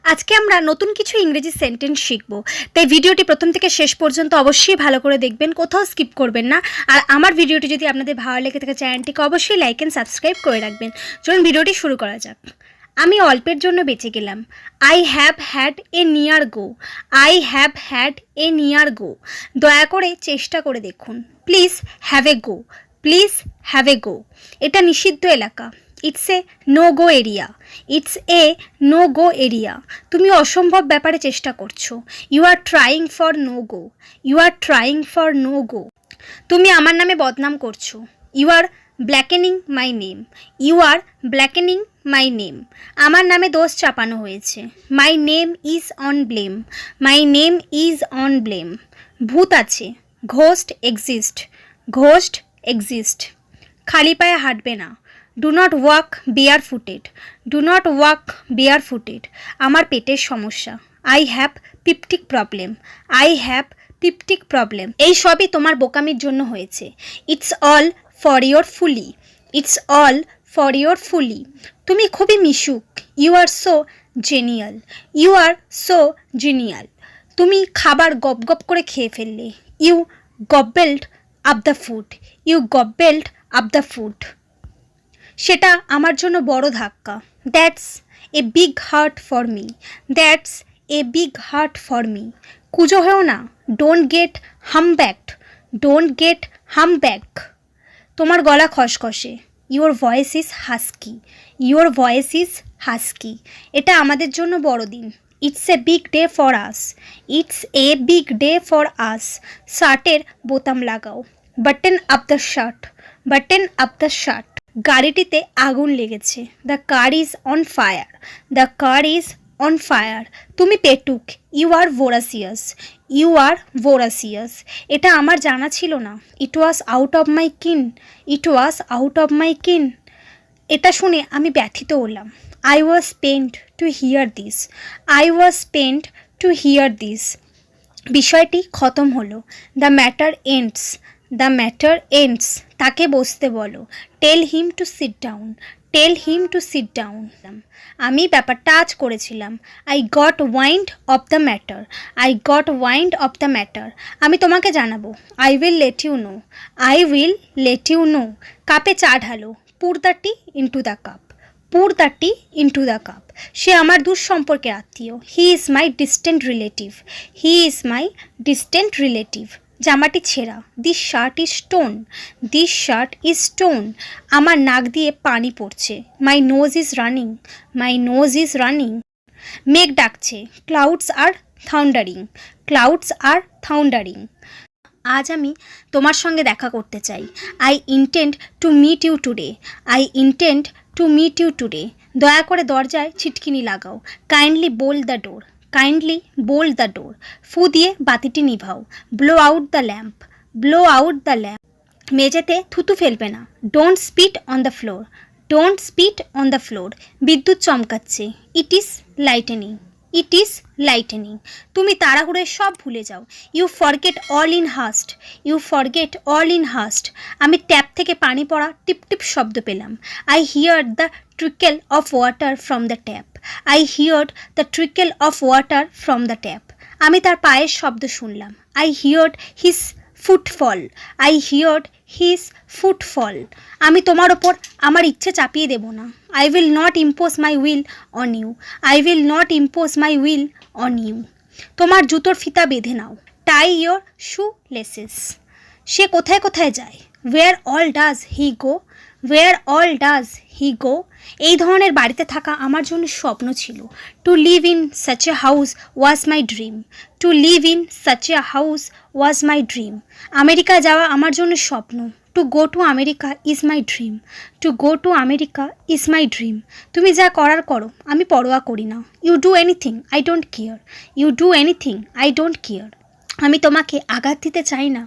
আজকে আমরা নতুন কিছু ইংরেজি সেন্টেন্স শিখব। তাই ভিডিওটি প্রথম থেকে শেষ পর্যন্ত অবশ্যই ভালো করে দেখবেন, কোথাও স্কিপ করবেন না। আর আমার ভিডিওটি যদি আপনাদের ভালো লেগে থাকে চ্যানেলটিকে অবশ্যই লাইক অ্যান্ড সাবস্ক্রাইব করে রাখবেন। চলুন ভিডিওটি শুরু করা যাক। আমি অল্পের জন্য বেঁচে গেলাম। I have had a near go. I have had a near go. দয়া করে চেষ্টা করে দেখুন। Please have a go. Please have a go. এটা নিষিদ্ধ এলাকা। It's a no go area. It's a no go area. তুমি অসম্ভব ব্যাপারে চেষ্টা করছো। You are trying for no go. You are trying for no go. তুমি আমার নামে বদনাম করছো। You are blackening my name. You are blackening my name. আমার নামে দোষ চাপানো হয়েছে। My name is on blame. My name is on blame. ভূত আছে। Ghost exist. Ghost exist. খালি পায়ে হাঁটবে না। Do not walk bare footed. Do not walk bare footed. আমার পেটের সমস্যা। I have peptic problem. I have peptic problem. এই সবই তোমার বোকামির জন্য হয়েছে। It's all for your folly. It's all for your folly. তুমি খুবই মিশুক। You are so genial. You are so genial. তুমি খাবার গপ গপ করে খেয়ে ফেললে। You gobbled up the food. You gobbled up the food. সেটা আমার জন্য বড় ধাক্কা। That's a big hurt for me. That's a big hurt for me. কুজো হয়েও না। Don't get humpbacked. Don't get humpback. তোমার গলা খসখসে। Your voice is husky. Your voice is husky. এটা আমাদের জন্য বড় দিন। It's a big day for us. It's a big day for us. শার্টের বোতাম লাগাও। Button up the shirt. Button up the shirt. গাড়িটিতে আগুন লেগেছে। The car is on fire. The car is on fire. তুমি পেটুক। You R ভোরাসিয়াস। ইউ আর ভোরাসিয়াস। এটা আমার জানা ছিল না। ইট ওয়াজ আউট অফ মাই কিন। ইট ওয়াজ আউট অফ মাই কিন। এটা শুনে আমি ব্যথিত হলাম। I was pained to hear this. I was pained to hear this. বিষয়টি খতম হলো। The matter ends. The matter ends. তাকে বসতে বলো। Tell him to sit down. Tell him to sit down. আমি ব্যাপারটা আজ করেছিলাম। I got wind of the matter. I got wind of the matter. আমি তোমাকে জানাবো। I will let you know. I will let you know. কাপে চা ঢালো। Pour the tea into the cup. Pour the tea into the cup. সে আমার দূর সম্পর্কের আত্মীয়। He is my distant relative. He is my distant relative. জামাটি ছেঁড়া। This shirt is stone. This shirt is stone. আমার নাক দিয়ে পানি পড়ছে। My nose is running. My nose is running. মেঘ ডাকছে। Clouds are thundering. Clouds are thundering. আজ আমি তোমার সঙ্গে দেখা করতে চাই। I intend to meet you today. I intend to meet you today. দয়া করে দরজায় ছিটকিনি লাগাও। Kindly bolt the door. Kindly bolt the door. ফু দিয়ে বাতিটি নিভাও। Blow out the lamp. Blow out the lamp. মেঝেতে থুতু ফেলবে না। Don't spit on the floor. Don't spit on the floor. বিদ্যুৎ চমকাচ্ছে। It is lightning. It is lightning. তুমি তাড়াহুড়োয় সব ভুলে যাও। You forget all in haste. You forget all in haste. আমি ট্যাপ থেকে পানি পড়া টিপ টিপ শব্দ পেলাম। I hear the trickle of water from the tap. I heard the trickle of water from the tap. আমি তার পায়ের শব্দ শুনলাম। I heard his footfall. I heard his footfall. আমি তোমার ওপর আমার ইচ্ছে চাপিয়ে দেব না। I will not impose my will on you. I will not impose my will on you. তোমার জুতোর ফিতা বেঁধে নাও। টাই ইয়োর শু লেসেস। সে কোথায় কোথায় যায়। Where all does he go. Where all does he go. এই ধরনের বাড়িতে থাকা আমার জন্য স্বপ্ন ছিল। To live in such a house was my dream. To live in such a house was my dream. America যাওয়া আমার জন্য স্বপ্ন। To go to America is my dream. To go to America is my dream. তুমি যা করার করো, আমি পরোয়া করি না। You do anything I don't care. You do anything I don't care. আমি তোমাকে আঘাত দিতে চাই না।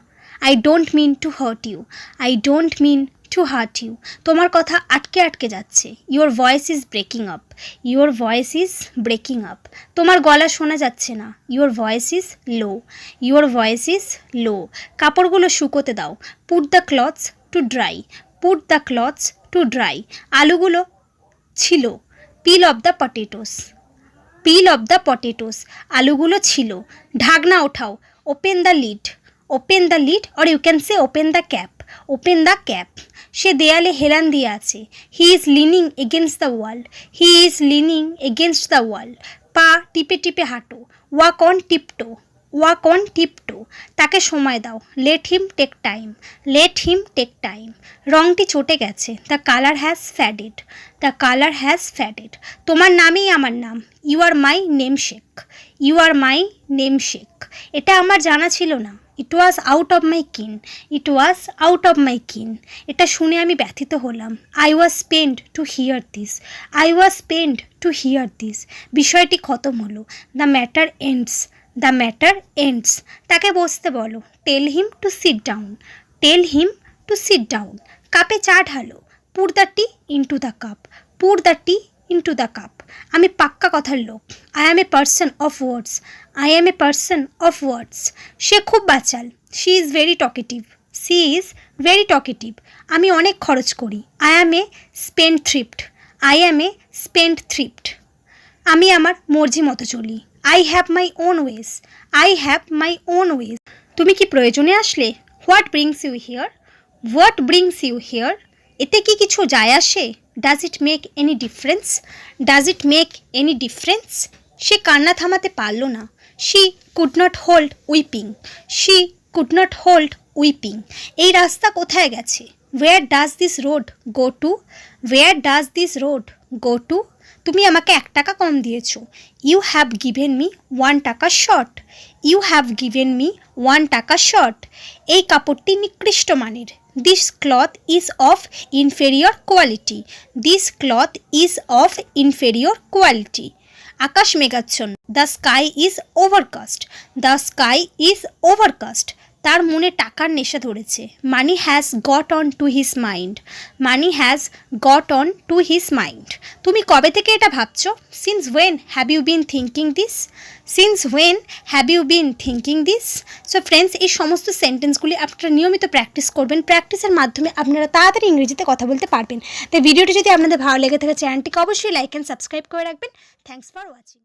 I don't mean to hurt you. I don't mean to hurt you. তোমার কথা আটকে আটকে যাচ্ছে। Your voice is breaking up. Your voice is breaking up. তোমার গলা শোনা যাচ্ছে না। Your voice is low. Your voice is low. কাপড়গুলো শুকোতে দাও। Put the clothes to dry. Put the clothes to dry. আলুগুলো ছিল। পিল off the potatoes. Peel off the potatoes, আলুগুলো ছিল। ঢাকনা ওঠাও, open the lid, open the lid or you can say open the cap, open the cap. সে দেয়ালে হেলান দিয়ে আছে। He is leaning against the wall, he is leaning against the wall. পা টিপে টিপে হাঁটো, walk on tiptoe, walk on tiptoe. তাকে সময় দাও, let him take time, let him take time. রঙটি চটে গেছে, the colour has faded, the colour has faded. তোমার নামেই আমার নাম, you are my namesake, you are my namesake. এটা আমার জানা ছিল না, ইট ওয়াজ আউট অফ মাই কিন, ইট ওয়াজ আউট অফ মাই কিন। এটা শুনে আমি ব্যথিত হলাম। I was pained to hear this, I was pained to hear this. বিষয়টি খতম হলো, the matter ends, the matter ends. তাকে বসতে বলো, tell him to sit down, tell him to sit down. কাপে চা ঢালো, pour the tea into the cup, pour the tea into the cup. আমি পাক্কা কথার লোক, I am a person of words, I am a person of words. সে খুব বাচাল, she is very talkative, she is very talkative. আমি অনেক খরচ করি, I am a spendthrift, I am a spendthrift. আমি আমার মর্জি মতো চলি, I have my own ways, I have my own ways. তুমি কি প্রয়োজনে আসলে? What brings you here, what brings you here. এতে কি কিছু যায় আসে? Does it make any difference, does it make any difference. সে কান্না থামাতে পারল না, she could not hold weeping, she could not hold weeping. এই রাস্তা কোথায় গেছে? Where does this road go to, where does this road go to. তুমি আমাকে 1 টাকা কম দিয়েছো, you have given me 1 taka short, you have given me 1 taka short. এই কাপড়টি নিকৃষ্ট মানের, this cloth is of inferior quality, this cloth is of inferior quality. আকাশ মেঘাচ্ছন্ন, the sky is overcast, the sky is overcast. তার মনে টাকার নেশা ধরেছে, money has got on to his mind, money has got on to his mind. তুমি কবে থেকে এটা ভাবছো? Since when have you been thinking this, since when have you been thinking this. So friends, এই সমস্ত সেন্টেন্সগুলি আপনারা নিয়মিত প্র্যাকটিস করবেন। প্র্যাকটিসের মাধ্যমে আপনারা তাড়াতাড়ি ইংরেজিতে কথা বলতে পারবেন। তাই ভিডিওটি যদি আপনাদের ভালো লেগে থাকে চ্যানেলটিকে অবশ্যই লাইক অ্যান্ড সাবস্ক্রাইব করে রাখবেন। Thanks for watching.